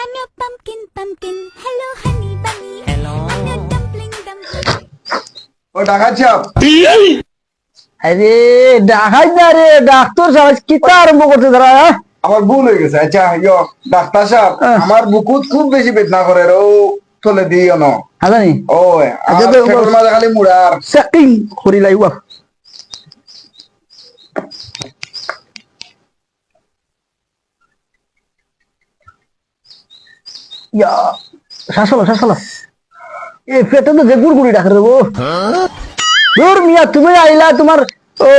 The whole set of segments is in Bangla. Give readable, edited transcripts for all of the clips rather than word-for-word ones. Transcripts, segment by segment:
I'm your pumpkin, pumpkin. Hello, honey bunny. Hello. I'm your dumpling, dumpling. ও ডাকাত সাহেব আরে ডাকাই না রে, ডাক্তার সাহেব কিতা আরম্ভ করতে তারা? আমার ভুল হয়ে গেছে। আচ্ছা ইয়ো ডাক্তার সাহেব আমার বুকুত খুব বেশি বেদনা করে রে, ও চলে দিও ন। জানি ও আচ্ছা, আর তো পেটের মাঝে খালি মুড়ার। সেকিং করি লাইবা। ইয়া শাসলো এ পেটে তো যে গুড়গুড়ি ডাকে রে গো। দূর মিয়া, তুমি আইলা তোমার ও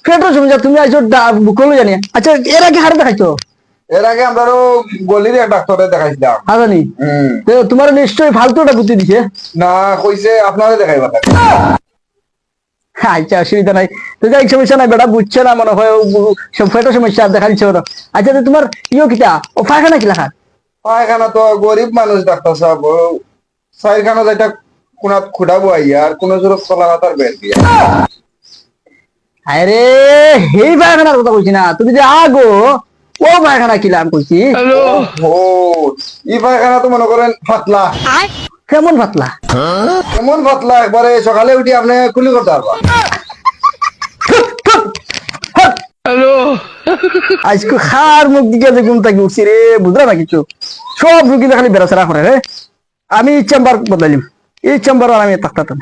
পেটের সমস্যা, তুমি আইছো বুকলো জানি। আচ্ছা এর আগে হারে দেখাইছো? এর আগে আমরা গলির এক ডাক্তারে দেখাইছিলাম। জানি তো তোমার নিশ্চয়ই ফালতুটা বুদ্ধি দিছে। না কইছে আপনারে দেখাইবা তাকে। আচ্ছা অসুবিধা নাই, তো যাই সমস্যা নাই, বেটা বুঝছে না মনে হয় সব পেটের সমস্যা দেখা দিচ্ছে ওরা। আচ্ছা তো তোমার ইয়ে কিটা ও পায়খানা কি লেখা? পায়খানা তো গরিব মানুষ ডাক্তার সাহেব, সাইখানা যেটা কোনাত খুঁড়াবো আইয়া আর কোন জোর কলা পাতার বের দিয়া। আরে এই পায়খানার কথা কইছি না, তুমি যে আগো ও পায়খানা কিলাম কইছি। ও এই পায়খানা তো মনে করেন পাতলা, কেমন পাতলা? এমন পাতলা একবারে সকালে উঠি আপনি কুলি করতে পারবা। আজকে খার মুখ দিকে যে ঘুম থেকে উঠছি রে, বুঝলা না কিছু? সব রুগীরা খালি বেড়াচেরা করে রে। আমি চেম্বার বদলাইলিম, এই চেম্বার আর আমি থাকতাম।